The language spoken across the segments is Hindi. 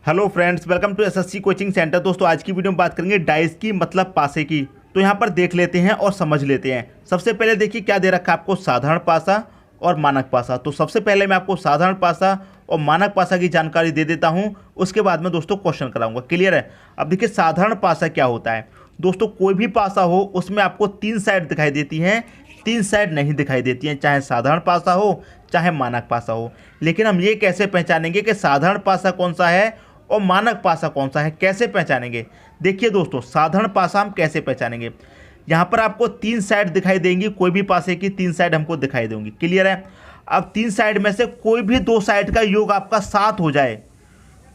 Hello friends, welcome to SSC coaching centre. दोस्तों आज की वीडियो में बात करेंगे डाइस की मतलब पासे की। तो यहाँ पर देख लेते हैं और समझ लेते हैं। सबसे पहले देखिए क्या दे रखा है आपको, साधारण पासा और मानक पासा। तो सबसे पहले मैं आपको साधारण पासा और मानक पासा की जानकारी दे देता हूँ, उसके बाद में दोस्तों क्वेश्चन कराऊंगा। क्लियर है। अब देखिए साधारण पासा क्या होता है दोस्तों, कोई भी पासा हो उसमें आपको तीन साइड दिखाई देती हैं, तीन साइड नहीं दिखाई देती हैं, चाहे साधारण पासा हो चाहे मानक पासा हो। लेकिन हम ये कैसे पहचानेंगे कि साधारण पासा कौन सा है और मानक पासा कौन सा है, कैसे पहचानेंगे? देखिए दोस्तों, साधारण पासा हम कैसे पहचानेंगे, यहाँ पर आपको तीन साइड दिखाई देंगी, कोई भी पासे की तीन साइड हमको दिखाई देंगी। क्लियर है। अब तीन साइड में से कोई भी दो साइड का योग आपका सात हो जाए,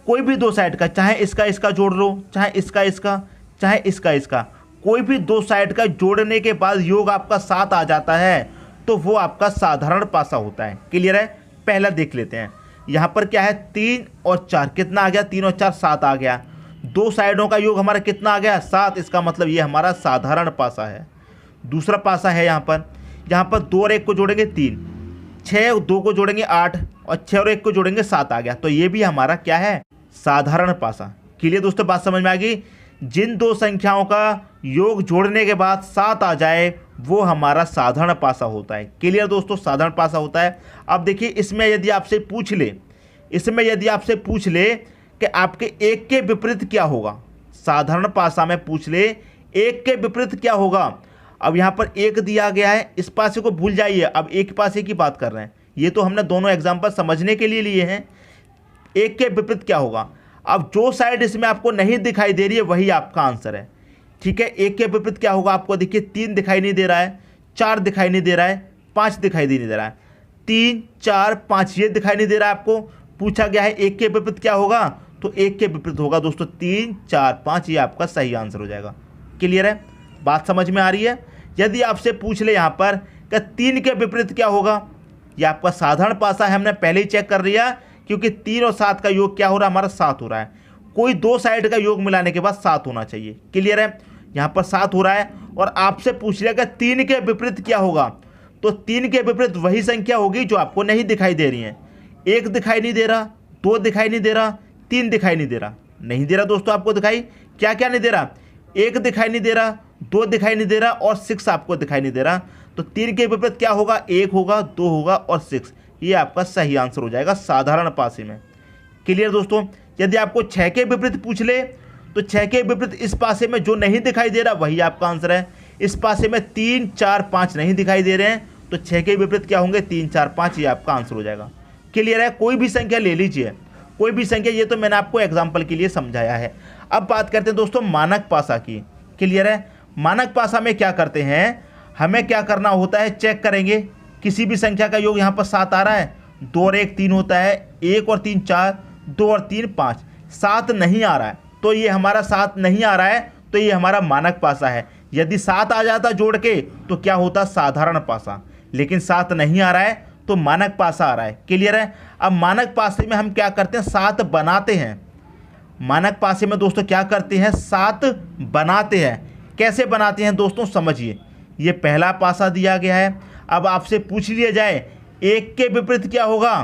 कोई भी दो साइड का, चाहे इसका इसका जोड़ लो, चाहे इसका इसका, चाहे इसका इसका, कोई भी दो साइड का जोड़ने के बाद योग आपका सात आ जाता है, तो वो आपका साधारण पासा होता है। क्लियर है। पहला देख लेते हैं, यहाँ पर क्या है, तीन और चार, कितना आ गया, तीन और चार सात आ गया। दो साइडों का योग हमारा कितना आ गया, सात। इसका मतलब ये हमारा साधारण पासा है। दूसरा पासा है यहाँ पर दो और एक को जोड़ेंगे तीन, छः दो को जोड़ेंगे आठ, और छः और एक को जोड़ेंगे सात आ गया। तो ये भी हमारा क्या है, साधारण पासा। क्लियर दोस्तों, बात समझ में आ गई। जिन दो संख्याओं का योग जोड़ने के बाद सात आ जाए वो हमारा साधारण पासा होता है। क्लियर दोस्तों, साधारण पासा होता है। अब देखिए इसमें यदि आपसे पूछ ले कि आपके एक के विपरीत क्या होगा, साधारण पासा में पूछ ले एक के विपरीत क्या होगा। अब यहाँ पर एक दिया गया है, इस पासे को भूल जाइए, अब एक पासे की बात कर रहे हैं। ये तो हमने दोनों एग्जाम्पल समझने के लिए लिए हैं। एक के विपरीत क्या होगा, अब जो साइड इसमें आपको नहीं दिखाई दे रही है वही आपका आंसर है। ठीक है। एक के विपरीत क्या होगा, आपको देखिए तीन दिखाई नहीं दे रहा है, चार दिखाई नहीं दे रहा है, पाँच दिखाई नहीं दे रहा है, तीन चार पाँच ये दिखाई नहीं दे रहा है। आपको पूछा गया है एक के विपरीत क्या होगा, तो एक के विपरीत होगा दोस्तों तीन चार पाँच, ये आपका सही आंसर हो जाएगा। क्लियर है, बात समझ में आ रही है। यदि आपसे पूछ ले यहाँ पर कि तीन के विपरीत क्या होगा, ये आपका साधारण पासा है, हमने पहले ही चेक कर लिया, क्योंकि तीन और सात का योग क्या हो रहा है, हमारा सात हो रहा है। कोई दो साइड का योग मिलाने के बाद सात होना चाहिए। क्लियर है। यहाँ पर सात हो रहा है और आपसे पूछ लिया कि तीन के विपरीत क्या होगा, तो तीन के विपरीत वही संख्या होगी जो आपको नहीं दिखाई दे रही है। एक दिखाई नहीं दे रहा, दो दिखाई नहीं दे रहा, तीन दिखाई नहीं दे रहा, नहीं दे रहा दोस्तों आपको दिखाई, क्या क्या नहीं दे रहा, एक दिखाई नहीं दे रहा, दो दिखाई नहीं दे रहा और सिक्स आपको दिखाई नहीं दे रहा। तो तीन के विपरीत क्या होगा, एक होगा, दो होगा और सिक्स, ये आपका सही आंसर हो जाएगा साधारण पासे में। क्लियर दोस्तों। यदि आपको छः के विपरीत पूछ ले, तो छः के विपरीत इस पासे में जो नहीं दिखाई दे रहा वही आपका आंसर है। इस पासे में तीन चार पाँच नहीं दिखाई दे रहे हैं, तो छः के विपरीत क्या होंगे, तीन चार पाँच, ये आपका आंसर हो जाएगा। क्लियर है। कोई भी संख्या ले लीजिए, कोई भी संख्या, ये तो मैंने आपको एग्जाम्पल के लिए समझाया है। अब बात करते हैं दोस्तों मानक पासा की। क्लियर है। मानक पासा में क्या करते हैं, हमें क्या करना होता है, चेक करेंगे किसी भी संख्या का योग, यहाँ पर सात आ रहा है, दो और एक तीन होता है, एक और तीन चार, दो और तीन पाँच, सात नहीं आ रहा है, तो ये हमारा सात नहीं आ रहा है, तो ये हमारा मानक पासा है। यदि सात आ जाता जोड़ के तो क्या होता, साधारण पासा। लेकिन सात नहीं आ रहा है तो मानक पासा आ रहा है। क्लियर है। अब मानक पासे में हम क्या करते हैं, सात बनाते हैं। मानक पासे में दोस्तों क्या करते हैं, सात बनाते हैं। कैसे बनाते हैं दोस्तों, समझिए। ये पहला पासा दिया गया है, अब आपसे पूछ लिया जाए एक के विपरीत क्या होगा,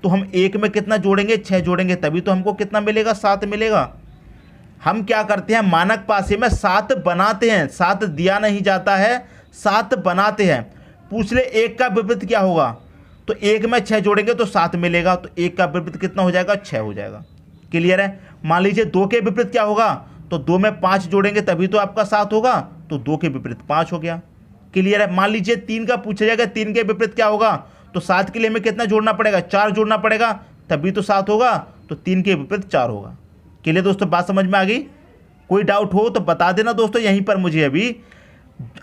तो हम एक में कितना जोड़ेंगे, छः जोड़ेंगे, तभी तो हमको कितना मिलेगा, सात मिलेगा। हम क्या करते हैं, मानक पासे में सात बनाते हैं, सात दिया नहीं जाता है, सात बनाते हैं। पूछ ले एक का विपरीत क्या होगा, तो एक में छः जोड़ेंगे तो सात मिलेगा, तो एक का विपरीत कितना हो जाएगा, छः हो जाएगा। क्लियर है। मान लीजिए दो के विपरीत क्या होगा, तो दो में पाँच जोड़ेंगे तभी तो आपका सात होगा, तो दो के विपरीत पाँच हो गया। क्लियर है। मान लीजिए तीन का पूछा जाएगा, तीन के विपरीत क्या होगा, तो सात के लिए हमें कितना जोड़ना पड़ेगा, चार जोड़ना पड़ेगा, तभी तो सात होगा, तो तीन के विपरीत चार होगा। क्लियर दोस्तों, बात समझ में आ गई। कोई डाउट हो तो बता देना दोस्तों यहीं पर मुझे। अभी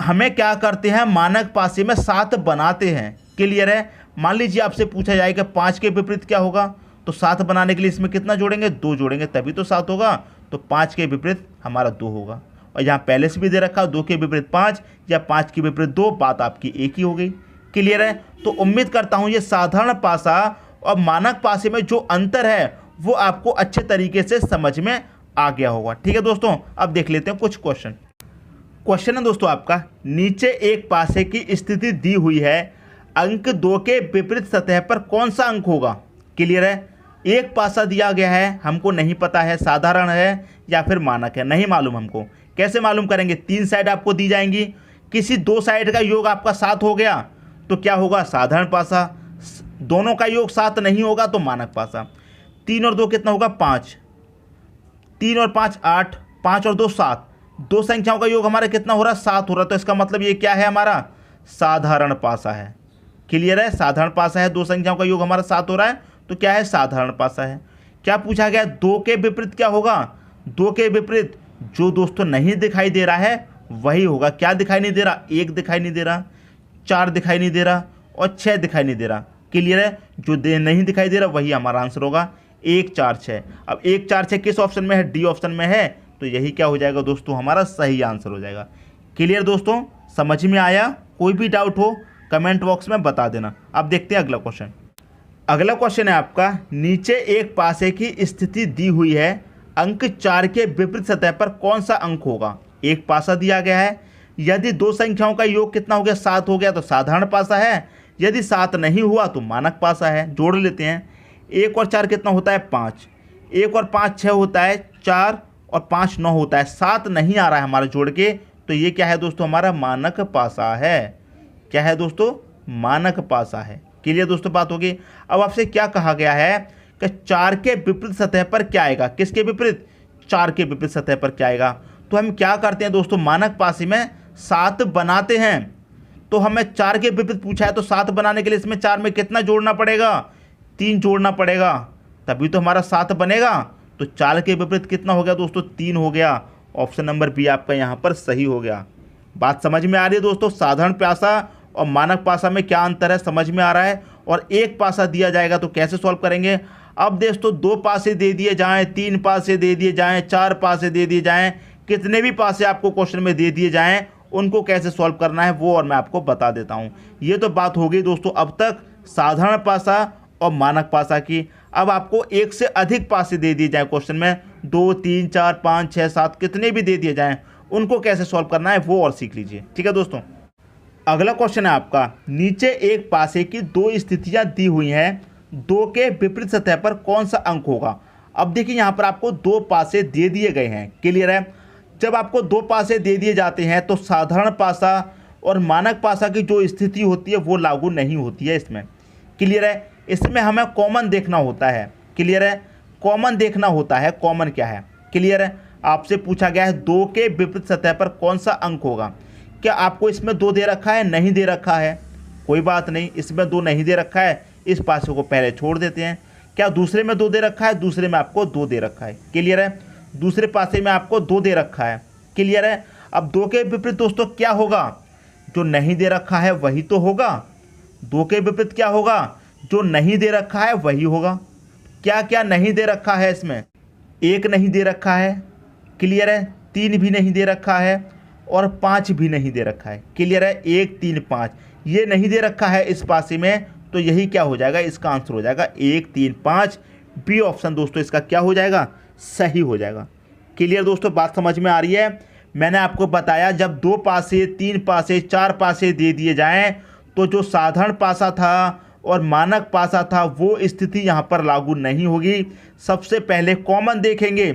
हमें क्या करते हैं, मानक पासे में सात बनाते हैं। क्लियर है। मान लीजिए आपसे पूछा जाए कि पाँच के विपरीत क्या होगा, तो सात बनाने के लिए इसमें कितना जोड़ेंगे, दो जोड़ेंगे तभी तो सात होगा, तो पाँच के विपरीत हमारा दो होगा। और यहाँ पहले से भी दे रखा दो के विपरीत पाँच या पाँच के विपरीत दो, बात आपकी एक ही हो गई। क्लियर है। तो उम्मीद करता हूँ ये साधारण पासा और मानक पासे में जो अंतर है वो आपको अच्छे तरीके से समझ में आ गया होगा। ठीक है दोस्तों, अब देख लेते हैं कुछ क्वेश्चन है दोस्तों आपका, नीचे एक पासे की स्थिति दी हुई है, अंक दो के विपरीत सतह पर कौन सा अंक होगा। क्लियर है। एक पासा दिया गया है, हमको नहीं पता है साधारण है या फिर मानक है, नहीं मालूम हमको। कैसे मालूम करेंगे? 3 साइड आपको दी जाएंगी, किसी 2 साइड का योग आपका 7 हो गया तो क्या होगा? साधारण पासा। दोनों का योग 7 नहीं होगा तो मानक पासा। 3 और 2 कितना होगा? 5। 3 और 5 8, 5 और 2 7। 2 संख्याओं का योग हमारा कितना हो रहा है? 7 हो रहा है। तो इसका मतलब ये क्या है? हमारा साधारण पासा है। क्लियर है? साधारण पासा है। 2 संख्याओं का योग हमारा 7 हो रहा है तो क्या है? साधारण पासा है। क्या पूछा गया? 2 के विपरीत क्या होगा? 2 के विपरीत जो दोस्तों नहीं दिखाई दे रहा है वही होगा। क्या दिखाई नहीं दे रहा? 1 दिखाई नहीं दे रहा, 4 दिखाई नहीं दे रहा और 6 दिखाई नहीं दे रहा। क्लियर है? जो नहीं दिखाई दे रहा वही हमारा आंसर होगा 1 4 6। अब 1 4 6 किस ऑप्शन में है? डी ऑप्शन में है। तो यही क्या हो जाएगा दोस्तों? हमारा सही आंसर हो जाएगा। क्लियर दोस्तों? समझ में आया? कोई भी डाउट हो कमेंट बॉक्स में बता देना। अब देखते हैं अगला क्वेश्चन। अगला क्वेश्चन है आपका, नीचे एक पासे की स्थिति दी हुई है, अंक 4 के विपरीत सतह पर कौन सा अंक होगा? एक पासा दिया गया है, यदि 2 संख्याओं का योग कितना हो गया? 7 हो गया तो साधारण पासा है, यदि 7 नहीं हुआ तो मानक पासा है। जोड़ लेते हैं। 1 और 4 कितना होता है? 5। 1 और 5 6 होता है, 4 और 5 9 होता है। 7 नहीं आ रहा है हमारा जोड़ के, तो ये क्या है दोस्तों? हमारा मानक पासा है। क्या है दोस्तों? मानक पासा है। क्लियर दोस्तों बात होगी। अब आपसे क्या कहा गया है कि 4 के विपरीत सतह पर क्या आएगा? किसके विपरीत? 4 के विपरीत सतह पर क्या आएगा? तो हम क्या करते हैं दोस्तों? मानक पासे में 7 बनाते हैं। तो हमें 4 के विपरीत पूछा है तो 7 बनाने के लिए इसमें 4 में कितना जोड़ना पड़ेगा? 3 जोड़ना पड़ेगा, तभी तो हमारा 7 बनेगा। तो 4 के विपरीत कितना हो गया दोस्तों? 3 हो गया। ऑप्शन नंबर बी आपका यहाँ पर सही हो गया। बात समझ में आ रही है दोस्तों? साधारण पासा और मानक पासा में क्या अंतर है समझ में आ रहा है। और एक पासा दिया जाएगा तो कैसे सॉल्व करेंगे? अब दोस्तों 2 पासे दे दिए जाएं, 3 पासे दे दिए जाएं, 4 पासे दे दिए जाएं, कितने भी पासे आपको क्वेश्चन में दे दिए जाएं, उनको कैसे सॉल्व करना है वो और मैं आपको बता देता हूं। ये तो बात हो गई दोस्तों अब तक साधारण पासा और मानक पासा की। अब आपको एक से अधिक पासे दे दिए जाएं क्वेश्चन में, 2 3 4 5 6 7 कितने भी दे दिए जाएं, उनको कैसे सॉल्व करना है वो और सीख लीजिए। ठीक है दोस्तों। अगला क्वेश्चन है आपका, नीचे एक पासे की 2 स्थितियां दी हुई हैं, 2 के विपरीत सतह पर कौन सा अंक होगा? अब देखिए यहाँ पर आपको 2 पासे दे दिए गए हैं। क्लियर है? जब आपको 2 पासे दे दिए जाते हैं तो साधारण पासा और मानक पासा की जो स्थिति होती है वो लागू नहीं होती है इसमें। क्लियर है? इसमें हमें कॉमन देखना होता है। क्लियर है? कॉमन देखना होता है। कॉमन क्या है? क्लियर है? आपसे पूछा गया है 2 के विपरीत सतह पर कौन सा अंक होगा। क्या आपको इसमें 2 दे रखा है? नहीं दे रखा है, कोई बात नहीं, इसमें 2 नहीं दे रखा है, इस पासे को पहले छोड़ देते हैं। क्या दूसरे में 2 दे रखा है? दूसरे में आपको 2 दे रखा है। क्लियर है? दूसरे पासे में आपको 2 दे रखा है। क्लियर है? अब 2 के विपरीत दोस्तों क्या होगा? जो नहीं दे रखा है वही तो होगा। 2 के विपरीत क्या होगा? जो नहीं दे रखा है वही होगा। क्या क्या नहीं दे रखा है इसमें? 1 नहीं दे रखा है। क्लियर है? 3 भी नहीं दे रखा है और 5 भी नहीं दे रखा है। क्लियर है? 1 3 5 ये नहीं दे रखा है इस पासे में, तो यही क्या हो जाएगा? इसका आंसर हो जाएगा 1 3 5। बी ऑप्शन दोस्तों इसका क्या हो जाएगा? सही हो जाएगा। क्लियर दोस्तों बात समझ में आ रही है? मैंने आपको बताया जब 2 पासे 3 पासे 4 पासे दे दिए जाएं तो जो साधारण पासा था और मानक पासा था वो स्थिति यहाँ पर लागू नहीं होगी। सबसे पहले कॉमन देखेंगे,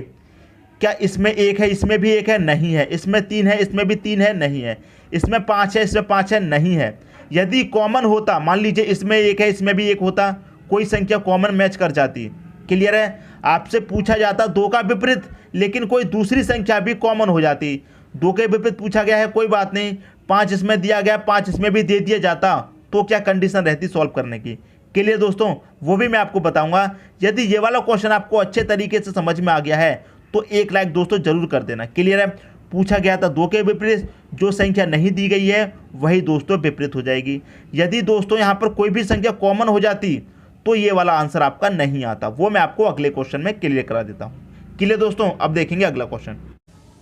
क्या इसमें 1 है, इसमें भी 1 है? नहीं है। इसमें 3 है, इसमें भी 3 है? नहीं है। इसमें 5 है, इसमें 5 है? नहीं है। यदि कॉमन होता, मान लीजिए इसमें 1 है, इसमें भी 1 होता, कोई संख्या कॉमन मैच कर जाती। क्लियर है? आपसे पूछा जाता 2 का विपरीत, लेकिन कोई दूसरी संख्या भी कॉमन हो जाती। 2 के विपरीत पूछा गया है, कोई बात नहीं, 5 इसमें दिया गया, 5 इसमें भी दे दिया जाता, तो क्या कंडीशन रहती सॉल्व करने की। क्लियर दोस्तों? वो भी मैं आपको बताऊंगा। यदि ये वाला क्वेश्चन आपको अच्छे तरीके से समझ में आ गया है तो 1 लाइक दोस्तों जरूर कर देना। क्लियर है? पूछा गया था 2 के विपरीत, जो संख्या नहीं दी गई है वही दोस्तों विपरीत हो जाएगी। यदि दोस्तों यहाँ पर कोई भी संख्या कॉमन हो जाती तो ये वाला आंसर आपका नहीं आता। वो मैं आपको अगले क्वेश्चन में क्लियर करा देता हूँ। क्लियर दोस्तों? अब देखेंगे अगला क्वेश्चन।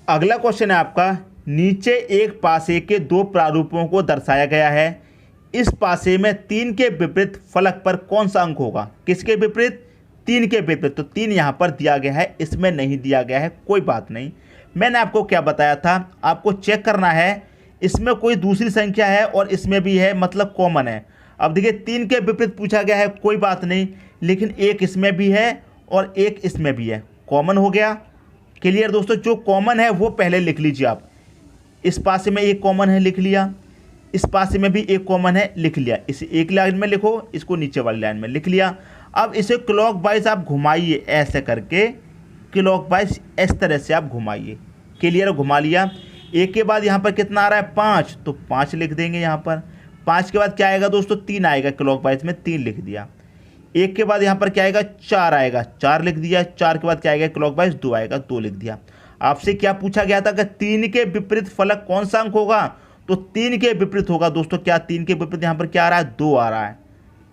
अगला क्वेश्चन है आपका, नीचे एक पासे के 2 प्रारूपों को दर्शाया गया है, इस पासे में 3 के विपरीत फलक पर कौन सा अंक होगा? किसके विपरीत? 3 के विपरीत। तो 3 यहाँ पर दिया गया है, इसमें नहीं दिया गया है, कोई बात नहीं। मैंने आपको क्या बताया था? आपको चेक करना है इसमें कोई दूसरी संख्या है और इसमें भी है, मतलब कॉमन है। अब देखिए 3 के विपरीत पूछा गया है, कोई बात नहीं, लेकिन एक इसमें भी है और एक इसमें भी है, कॉमन हो गया। क्लियर दोस्तों, जो कॉमन है वो पहले लिख लीजिए आप। इस पासे में एक कॉमन है, लिख लिया। इस पासे में भी एक कॉमन है, लिख लिया। इसे एक लाइन में लिखो, इसको नीचे वाली लाइन में लिख लिया। अब इसे क्लॉकवाइज आप घुमाइए, ऐसे करके क्लॉकवाइज इस तरह से आप घुमाइए। क्लियर, घुमा लिया। एक के बाद यहाँ पर कितना आ रहा है 5, तो 5 लिख देंगे यहाँ पर। 5 के बाद क्या आएगा दोस्तों 3 आएगा, क्लॉकवाइज में 3 लिख दिया। एक के बाद यहाँ पर क्या आएगा 4 आएगा, 4 लिख दिया। 4 के बाद क्या आएगा क्लॉकवाइज 2 आएगा, 2 लिख दिया। आपसे क्या पूछा गया था कि 3 के विपरीत फलक कौन सा अंक होगा, तो 3 के विपरीत होगा दोस्तों। क्या 3 के विपरीत यहाँ पर क्या आ रहा है 2 आ रहा है।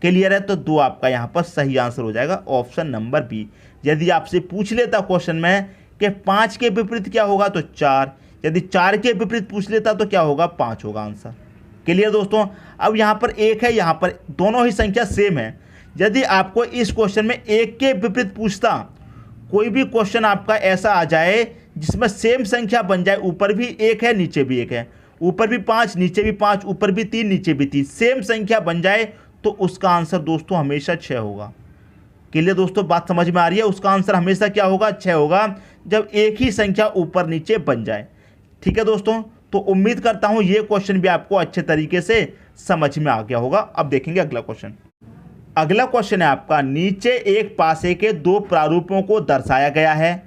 क्लियर है, तो 2 आपका यहाँ पर सही आंसर हो जाएगा, ऑप्शन नंबर बी। यदि आपसे पूछ लेता क्वेश्चन में कि 5 के विपरीत क्या होगा तो 4, यदि 4 के विपरीत पूछ लेता तो क्या होगा 5 होगा आंसर। क्लियर दोस्तों, अब यहाँ पर 1 है, यहाँ पर दोनों ही संख्या सेम है। यदि आपको इस क्वेश्चन में 1 के विपरीत पूछता, कोई भी क्वेश्चन आपका ऐसा आ जाए जिसमें सेम संख्या बन जाए, ऊपर भी 1 है नीचे भी 1 है, ऊपर भी 5 नीचे भी 5, ऊपर भी 3 नीचे भी 3, सेम संख्या बन जाए तो उसका आंसर दोस्तों हमेशा 6 होगा। क्लियर दोस्तों, बात समझ में आ रही है। उसका आंसर हमेशा क्या होगा 6 होगा, जब एक ही संख्या ऊपर नीचे बन जाए। ठीक है दोस्तों, तो उम्मीद करता हूं ये क्वेश्चन भी आपको अच्छे तरीके से समझ में आ गया होगा। अब देखेंगे अगला क्वेश्चन। अगला क्वेश्चन है आपका, नीचे एक पासे के 2 प्रारूपों को दर्शाया गया है।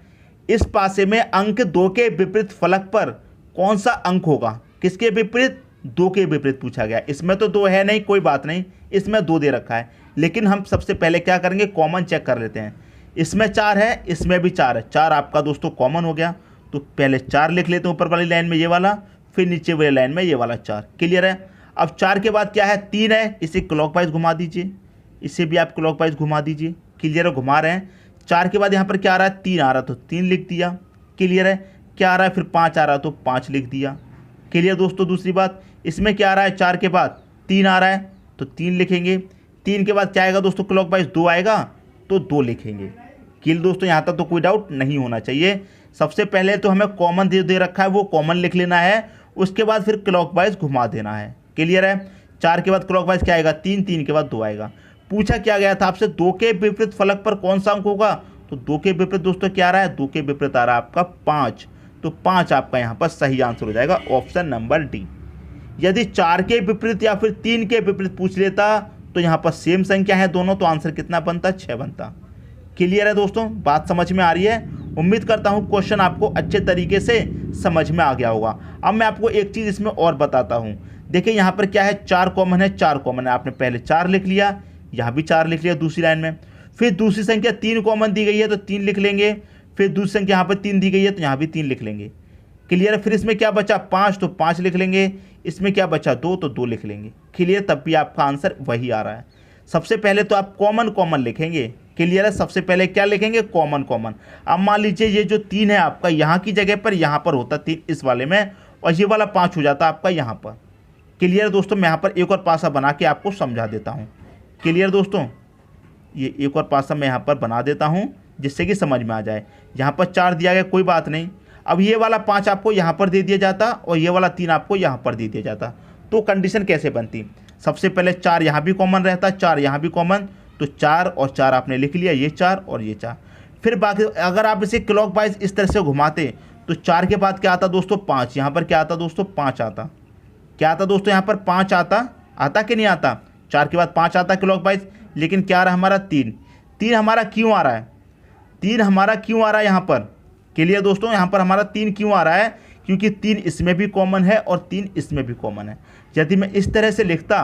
इस पासे में अंक 2 के विपरीत फलक पर कौन सा अंक होगा। किसके विपरीत, 2 के विपरीत पूछा गया। इसमें तो 2 है नहीं, कोई बात नहीं, इसमें 2 दे रखा है, लेकिन हम सबसे पहले क्या करेंगे कॉमन चेक कर लेते हैं। इसमें 4 है, इसमें भी 4 है, 4 आपका दोस्तों कॉमन हो गया। तो पहले 4 लिख लेते हैं ऊपर वाली लाइन में ये वाला, फिर नीचे वाली लाइन में ये वाला 4। क्लियर है। अब 4 के बाद क्या है 3 है, इसे क्लॉकवाइज घुमा दीजिए, इसे भी आप क्लॉकवाइज घुमा दीजिए। क्लियर है, घुमा रहे हैं। 4 के बाद यहाँ पर क्या आ रहा है 3 आ रहा, तो 3 लिख दिया। क्लियर है, क्या आ रहा है फिर 5 आ रहा, तो 5 लिख दिया। क्लियर दोस्तों, दूसरी बात, इसमें क्या आ रहा है 4 के बाद 3 आ रहा है, तो 3 लिखेंगे। 3 के बाद क्या आएगा दोस्तों क्लॉकवाइज 2 आएगा, तो 2 लिखेंगे। क्लियर दोस्तों, यहाँ तक तो कोई डाउट नहीं होना चाहिए। सबसे पहले तो हमें कॉमन दे रखा है, वो कॉमन लिख लेना है, उसके बाद फिर क्लॉकवाइज घुमा देना है। क्लियर है। 4 के बाद क्लॉकवाइज क्या आएगा 3, 3 के बाद 2 आएगा। पूछा क्या गया था आपसे 2 के विपरीत फलक पर कौन सा अंक होगा, तो 2 के विपरीत दोस्तों क्या आ रहा है, 2 के विपरीत आ रहा है आपका 5, तो 5 आपका यहाँ पर सही आंसर हो जाएगा, ऑप्शन नंबर डी। यदि 4 के विपरीत या फिर 3 के विपरीत पूछ लेता तो यहाँ पर सेम संख्या है दोनों, तो आंसर कितना बनता 6 बनता। क्लियर है दोस्तों, बात समझ में आ रही है। उम्मीद करता हूँ क्वेश्चन आपको अच्छे तरीके से समझ में आ गया होगा। अब मैं आपको एक चीज़ इसमें और बताता हूँ। देखिए यहाँ पर क्या है 4 कॉमन है, 4 कॉमन है, आपने पहले 4 लिख लिया, यहाँ भी 4 लिख लिया दूसरी लाइन में। फिर दूसरी संख्या 3 कॉमन दी गई है तो 3 लिख लेंगे। फिर दूसरी संख्या यहाँ पर 3 दी गई है तो यहाँ भी 3 लिख लेंगे। क्लियर है। फिर इसमें क्या बचा 5, तो 5 लिख लेंगे। इसमें क्या बचा 2, तो 2 लिख लेंगे। क्लियर, तब भी आपका आंसर वही आ रहा है। सबसे पहले तो आप कॉमन कॉमन लिखेंगे। क्लियर है, सबसे पहले क्या लिखेंगे कॉमन कॉमन। अब मान लीजिए ये जो 3 है आपका यहाँ की जगह पर यहाँ पर होता 3 इस वाले में, और ये वाला 5 हो जाता आपका यहाँ पर। क्लियर दोस्तों, मैं यहाँ पर एक और पासा बना के आपको समझा देता हूँ। क्लियर दोस्तों, ये एक और पासा मैं यहाँ पर बना देता हूँ जिससे कि समझ में आ जाए। यहाँ पर 4 दिया गया, कोई बात नहीं। अब ये वाला 5 आपको यहाँ पर दे दिया जाता और ये वाला 3 आपको यहाँ पर दे दिया जाता, तो कंडीशन कैसे बनती। सबसे पहले 4 यहाँ भी कॉमन रहता, 4 यहाँ भी कॉमन, तो 4 और 4 आपने लिख लिया, ये 4 और ये 4। फिर बाकी अगर आप इसे क्लॉकवाइज इस तरह से घुमाते तो 4 के बाद क्या आता दोस्तों 5, यहाँ पर क्या आता दोस्तों 5 आता। क्या आता दोस्तों यहाँ पर 5 आता कि नहीं आता। 4 के बाद 5 आता क्लॉकवाइज, लेकिन क्या आ रहा है हमारा 3। 3 हमारा क्यों आ रहा है, 3 हमारा क्यों आ रहा है यहाँ पर। क्लियर दोस्तों, यहाँ पर हमारा 3 क्यों आ रहा है, क्योंकि 3 इसमें भी कॉमन है और 3 इसमें भी कॉमन है। यदि मैं इस तरह से लिखता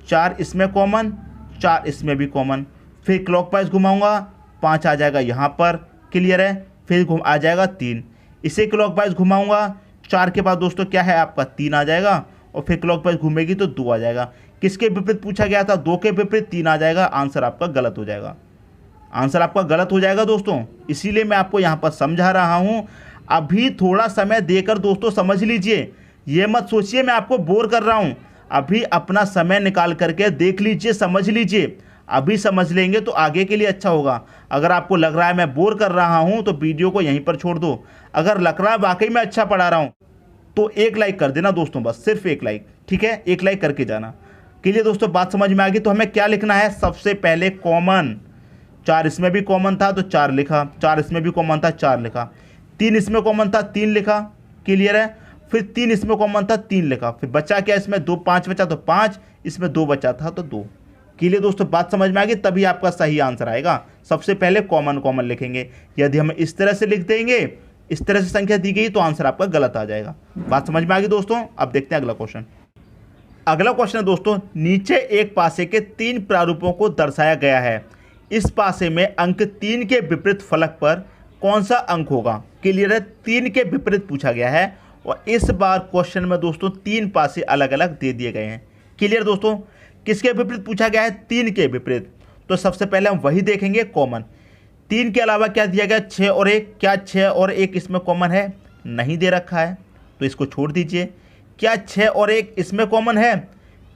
4 इसमें कॉमन, 4 इसमें भी कॉमन, फिर क्लॉकवाइज घुमाऊंगा 5 आ जाएगा यहाँ पर। क्लियर है, फिर आ जाएगा 3, इसे क्लॉकवाइज घुमाऊंगा 4 के बाद दोस्तों क्या है आपका 3 आ जाएगा, और फिर क्लॉकवाइज घूमेगी तो 2 आ जाएगा। किसके विपरीत पूछा गया था, 2 के विपरीत 3 आ जाएगा। आंसर आपका गलत हो जाएगा, आंसर आपका गलत हो जाएगा दोस्तों। इसीलिए मैं आपको यहाँ पर समझा रहा हूँ। अभी थोड़ा समय देकर दोस्तों समझ लीजिए, ये मत सोचिए मैं आपको बोर कर रहा हूँ। अभी अपना समय निकाल करके देख लीजिए, समझ लीजिए। अभी समझ लेंगे तो आगे के लिए अच्छा होगा। अगर आपको लग रहा है मैं बोर कर रहा हूँ तो वीडियो को यहीं पर छोड़ दो। अगर लग रहा है वाकई मैं अच्छा पढ़ा रहा हूँ तो एक लाइक कर देना दोस्तों, बस सिर्फ एक लाइक, ठीक है, एक लाइक करके जाना। के लिए दोस्तों बात समझ में आ गई। तो हमें क्या लिखना है, सबसे पहले कॉमन, 4 इसमें भी कॉमन था तो 4 लिखा, 4 इसमें भी कॉमन था 4 लिखा, 3 इसमें कॉमन था 3 लिखा, क्लियर है। फिर 3 इसमें कॉमन था 3 लिखा, फिर बचा क्या इसमें 2, 5 बचा तो 5, इसमें 2 बचा था तो 2। क्लियर दोस्तों, बात समझ में आ गई, तभी आपका सही आंसर आएगा। सबसे पहले कॉमन कॉमन लिखेंगे, यदि हम इस तरह से लिख देंगे, इस तरह से संख्या दी गई तो आंसर आपका गलत आ जाएगा। बात समझ में आ गई दोस्तों। अब देखते हैं अगला क्वेश्चन। अगला क्वेश्चन है दोस्तों, नीचे एक पासे के 3 प्रारूपों को दर्शाया गया है, इस पासे में अंक 3 के विपरीत फलक पर कौन सा अंक होगा। क्लियर है, 3 के विपरीत पूछा गया है और इस बार क्वेश्चन में दोस्तों 3 पासे अलग अलग दे दिए गए हैं। क्लियर दोस्तों, किसके विपरीत पूछा गया है, 3 के विपरीत। तो सबसे पहले हम वही देखेंगे कॉमन। 3 के अलावा क्या दिया गया, 6 और 1, क्या 6 और 1 इसमें कॉमन है, नहीं दे रखा है तो इसको छोड़ दीजिए। क्या 6 और 1 इसमें कॉमन है,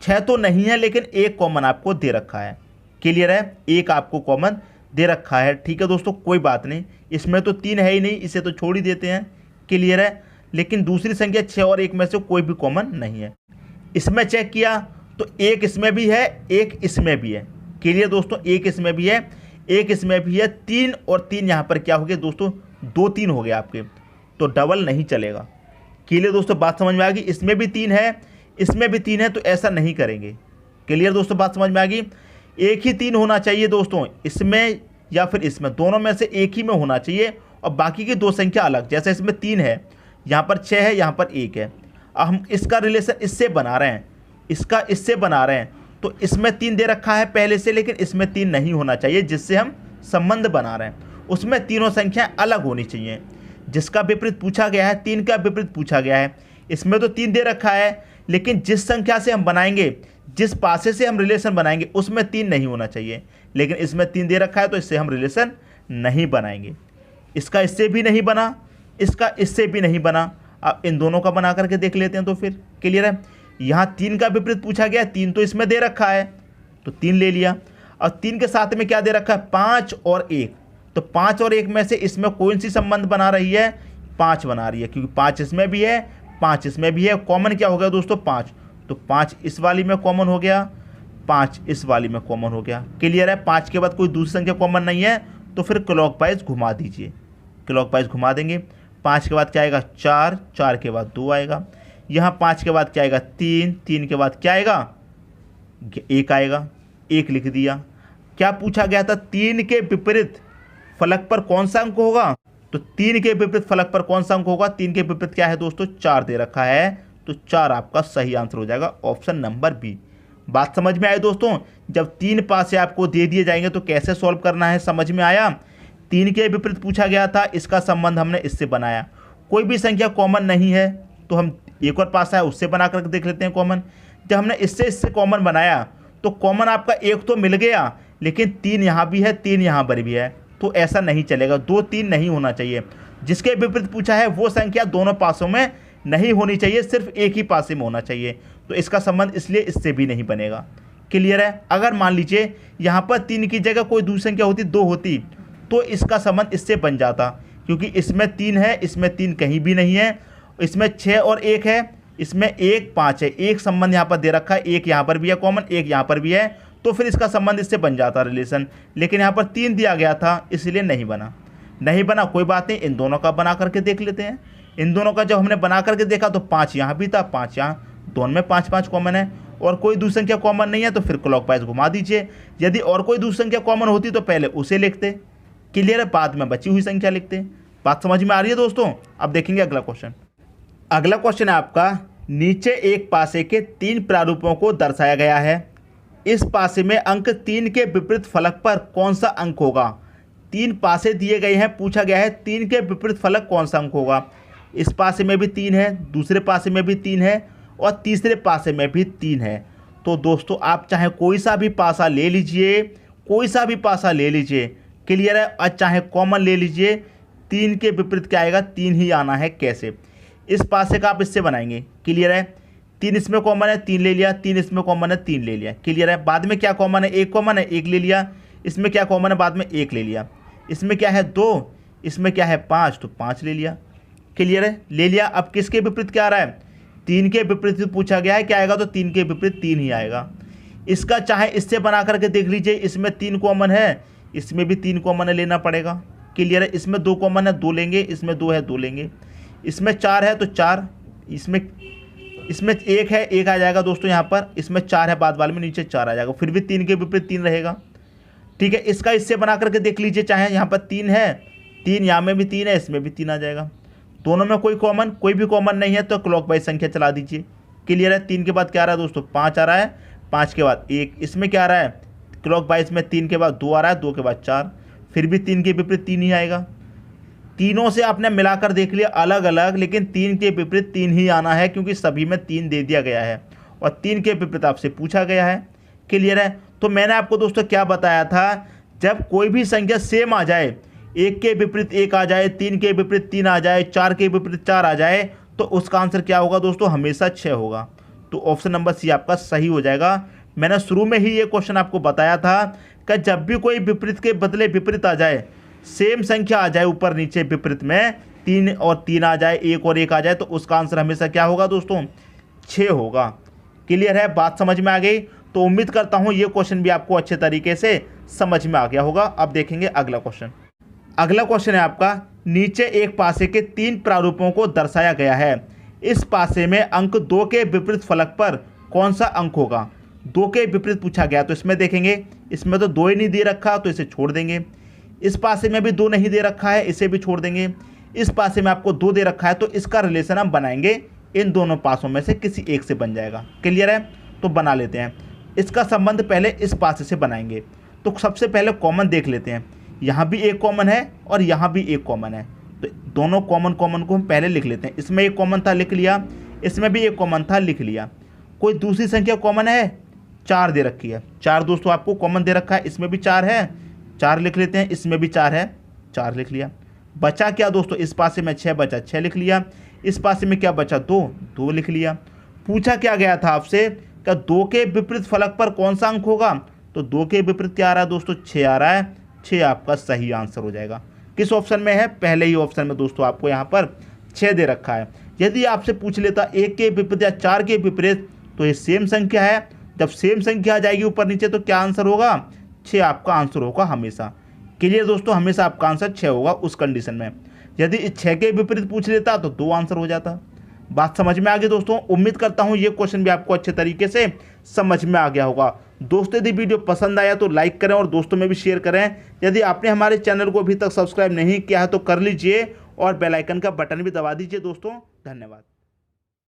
6 तो नहीं है लेकिन 1 कॉमन आपको दे रखा है। क्लियर है, 1 आपको कॉमन दे रखा है। ठीक है दोस्तों, कोई बात नहीं, इसमें तो 3 है ही नहीं, इसे तो छोड़ ही देते हैं। क्लियर है, लेकिन दूसरी संख्या 6 और 1 में से कोई भी कॉमन नहीं है। इसमें चेक किया तो 1 इसमें भी है, 1 इसमें भी है। क्लियर दोस्तों, 1 इसमें भी है, 1 इसमें भी है, 3 और 3 यहाँ पर क्या हो गया दोस्तों, 2 3 हो गए आपके, तो डबल नहीं चलेगा। क्लियर दोस्तों, बात समझ में आ गई। इसमें भी 3 है, इसमें भी 3 है, तो ऐसा नहीं करेंगे। क्लियर दोस्तों, बात समझ में आ गई। एक ही 3 होना चाहिए दोस्तों, इसमें या फिर इसमें, दोनों में से एक ही में होना चाहिए और बाकी की 2 संख्या अलग। जैसे इसमें 3 है, यहाँ पर 6 है, यहाँ पर 1 है। अब हम इसका रिलेशन इससे बना रहे हैं, इसका इससे बना रहे हैं, तो इसमें 3 दे रखा है पहले से, लेकिन इसमें 3 नहीं होना चाहिए। जिससे हम संबंध बना रहे हैं उसमें तीनों संख्याएं अलग होनी चाहिए। जिसका विपरीत पूछा गया है, 3 का विपरीत पूछा गया है, इसमें तो 3 दे रखा है, लेकिन जिस संख्या से हम बनाएंगे, जिस पासे से हम रिलेशन बनाएंगे उसमें 3 नहीं होना चाहिए, लेकिन इसमें 3 दे रखा है तो इससे हम रिलेशन नहीं बनाएंगे। इसका इससे भी नहीं बना, इसका इससे भी नहीं बना। अब इन दोनों का बना करके देख लेते हैं तो फिर क्लियर है। यहाँ 3 का विपरीत पूछा गया, 3 तो इसमें दे रखा है तो 3 ले लिया, और 3 के साथ में क्या दे रखा है, 5 और 1, तो 5 और 1 में से इसमें कौन सी संबंध बना रही है, 5 बना रही है, क्योंकि 5 इसमें भी है, 5 इसमें भी है। कॉमन क्या हो गया दोस्तों, 5, तो 5 इस वाली में कॉमन हो गया, 5 इस वाली में कॉमन हो गया। क्लियर है, 5 के बाद कोई दूसरी संख्या कॉमन नहीं है, तो फिर क्लॉकवाइज घुमा दीजिए, क्लॉकवाइज घुमा देंगे। 5 के बाद क्या आएगा, 4, 4 के बाद 2 आएगा, यहाँ 5 के बाद क्या आएगा, 3, 3 के बाद क्या आएगा, 1 आएगा, 1 लिख दिया। क्या पूछा गया था, 3 के विपरीत फलक पर कौन सा अंक होगा, तो 3 के विपरीत फलक पर कौन सा अंक होगा, 3 के विपरीत क्या है दोस्तों, 4 दे रखा है, तो 4 आपका सही आंसर हो जाएगा, ऑप्शन नंबर बी। बात समझ में आई दोस्तों। जब 3 पासे आपको दे दिए जाएंगे तो कैसे सॉल्व करना है, समझ में आया। 3 के विपरीत पूछा गया था, इसका संबंध हमने इससे बनाया। कोई भी संख्या कॉमन नहीं है तो हम एक और पासा है उससे बना करके देख लेते हैं कॉमन। जब हमने इससे कॉमन बनाया तो कॉमन आपका 1 तो मिल गया, लेकिन 3 यहाँ भी है, 3 यहाँ पर भी है, तो ऐसा नहीं चलेगा, 2 3 नहीं होना चाहिए। जिसके विपरीत पूछा है वो संख्या दोनों पासों में नहीं होनी चाहिए, सिर्फ एक ही पासे में होना चाहिए, तो इसका संबंध इसलिए इससे भी नहीं बनेगा। क्लियर है। अगर मान लीजिए यहाँ पर 3 की जगह कोई दूसरी संख्या होती, 2 होती, तो इसका संबंध इससे बन जाता, क्योंकि इसमें 3 है, इसमें 3 कहीं भी नहीं है, इसमें 6 और 1 है, इसमें 1 5 है, एक संबंध यहाँ पर दे रखा है, एक यहाँ पर भी है कॉमन, एक यहाँ पर भी है, तो फिर इसका संबंध इससे बन जाता रिलेशन। लेकिन यहाँ पर 3 दिया गया था इसलिए नहीं बना, नहीं बना, कोई बात नहीं। इन दोनों का बना करके देख लेते हैं। इन दोनों का जब हमने बना करके देखा तो 5 यहाँ भी था, 5 यहाँ, दोनों में 5 5 कॉमन है, और कोई दूसरी संख्या कॉमन नहीं है तो फिर क्लॉकवाइज घुमा दीजिए। यदि और कोई दूसरी संख्या कॉमन होती तो पहले उसे लिखते, क्लियर है, बाद में बची हुई संख्या लिखते। बात समझ में आ रही है दोस्तों। अब देखेंगे अगला क्वेश्चन। अगला क्वेश्चन है आपका, नीचे एक पासे के 3 प्रारूपों को दर्शाया गया है, इस पासे में अंक 3 के विपरीत फलक पर कौन सा अंक होगा। 3 पासे दिए गए हैं, पूछा गया है 3 के विपरीत फलक कौन सा अंक होगा। इस पासे में भी 3 है, दूसरे पासे में भी 3 है, और तीसरे पासे में भी 3 है। तो दोस्तों आप चाहे कोई सा भी पासा ले लीजिए, कोई सा भी पासा ले लीजिए, क्लियर है, और चाहे कॉमन ले लीजिए, 3 के विपरीत क्या आएगा, 3 ही आना है। कैसे, इस पासे का आप इससे बनाएंगे, क्लियर है, 3 इसमें कॉमन है, 3 ले लिया, 3 इसमें कॉमन है, 3 ले लिया, क्लियर है। बाद में क्या कॉमन है, 1 कॉमन है, 1 ले लिया, इसमें क्या कॉमन है, बाद में 1 ले लिया, इसमें क्या है 2, इसमें क्या है 5, तो 5 ले लिया, क्लियर है, ले लिया। अब किसके विपरीत क्या आ रहा है, 3 के विपरीत पूछा गया है, क्या आएगा, तो 3 के विपरीत 3 ही आएगा। इसका चाहे इससे बना करके देख लीजिए, इसमें 3 कॉमन है, इसमें भी 3 कॉमन है, लेना पड़ेगा। क्लियर है। इसमें 2 कॉमन है, 2 लेंगे, इसमें 2 है, 2 लेंगे। इसमें 4 है तो 4, इसमें 1 है, 1 आ जाएगा दोस्तों यहाँ पर। इसमें 4 है, बाद वाले में नीचे 4 आ जाएगा, फिर भी 3 के विपरीत 3 रहेगा। ठीक है, इसका इससे बना करके देख लीजिए, चाहे यहाँ पर 3 है, 3 यहाँ में भी 3 है, इसमें भी 3 आ जाएगा। दोनों में कोई भी कॉमन नहीं है तो क्लॉकवाइज संख्या चला दीजिए। क्लियर है। 3 के बाद क्या आ रहा है दोस्तों, 5 आ रहा है, 5 के बाद 1, इसमें क्या आ रहा है क्लॉकवाइज में 3 के बाद 2 आ रहा है, 2 के बाद 4, फिर भी 3 के विपरीत 3 ही आएगा। तीनों से आपने मिलाकर देख लिया अलग अलग, लेकिन 3 के विपरीत 3 ही आना है, क्योंकि सभी में 3 दे दिया गया है और 3 के विपरीत आपसे पूछा गया है। क्लियर है। तो मैंने आपको दोस्तों क्या बताया था, जब कोई भी संख्या सेम आ जाए, 1 के विपरीत 1 आ जाए, 3 के विपरीत 3 आ जाए, 4 के विपरीत 4 आ जाए, तो उसका आंसर क्या होगा दोस्तों, हमेशा 6 होगा। तो ऑप्शन नंबर सी आपका सही हो जाएगा। मैंने शुरू में ही ये क्वेश्चन आपको बताया था कि जब भी कोई विपरीत के बदले विपरीत आ जाए, सेम संख्या आ जाए ऊपर नीचे विपरीत में, 3 और 3 आ जाए, 1 और 1 आ जाए, तो उसका आंसर हमेशा क्या होगा दोस्तों, 6 होगा। क्लियर है, बात समझ में आ गई। तो उम्मीद करता हूँ ये क्वेश्चन भी आपको अच्छे तरीके से समझ में आ गया होगा। अब देखेंगे अगला क्वेश्चन। अगला क्वेश्चन है आपका, नीचे एक पासे के 3 प्रारूपों को दर्शाया गया है। इस पासे में अंक 2 के विपरीत फलक पर कौन सा अंक होगा। 2 के विपरीत पूछा गया, तो इसमें देखेंगे, इसमें तो 2 ही नहीं दे रखा, तो इसे छोड़ देंगे। इस पासे में भी 2 नहीं दे रखा है, इसे भी छोड़ देंगे। इस पासे में आपको 2 दे रखा है, तो इसका रिलेशन हम बनाएंगे, इन दोनों पासों में से किसी एक से बन जाएगा। क्लियर है। तो बना लेते हैं। इसका संबंध पहले इस पासे से बनाएंगे। तो सबसे पहले कॉमन देख लेते हैं। यहाँ भी एक कॉमन है और यहाँ भी एक कॉमन है, तो दोनों कॉमन को हम पहले लिख लेते हैं। इसमें एक कॉमन था, लिख लिया। इसमें भी एक कॉमन था, लिख लिया। कोई दूसरी संख्या कॉमन है, 4 दे रखी है। 4 दोस्तों आपको कॉमन दे रखा है, इसमें भी 4 है, 4 लिख लेते हैं। इसमें भी 4 है, 4 लिख लिया। बचा क्या दोस्तों, इस पासे में 6 बचा, 6 लिख लिया। इस पासे में क्या बचा, 2, 2 लिख लिया। पूछा क्या गया था आपसे, क्या 2 के विपरीत फलक पर कौन सा अंक होगा, तो 2 के विपरीत क्या आ रहा है दोस्तों, 6 आ रहा है। 6 आपका सही आंसर हो जाएगा। किस ऑप्शन में है, पहले ही ऑप्शन में दोस्तों आपको यहाँ पर 6 दे रखा है। यदि आपसे पूछ लेता 1 के विपरीत या 4 के विपरीत, तो ये सेम संख्या है। जब सेम संख्या आ जाएगी ऊपर नीचे, तो क्या आंसर होगा, 6 आपका आंसर होगा हमेशा। क्लियर दोस्तों, हमेशा आपका आंसर 6 होगा उस कंडीशन में। यदि 6 के विपरीत पूछ लेता तो 2 आंसर हो जाता। बात समझ में आ गई दोस्तों। उम्मीद करता हूं ये क्वेश्चन भी आपको अच्छे तरीके से समझ में आ गया होगा। दोस्तों यदि वीडियो पसंद आया तो लाइक करें और दोस्तों में भी शेयर करें। यदि आपने हमारे चैनल को अभी तक सब्सक्राइब नहीं किया है तो कर लीजिए और बेल आइकन का बटन भी दबा दीजिए दोस्तों। धन्यवाद।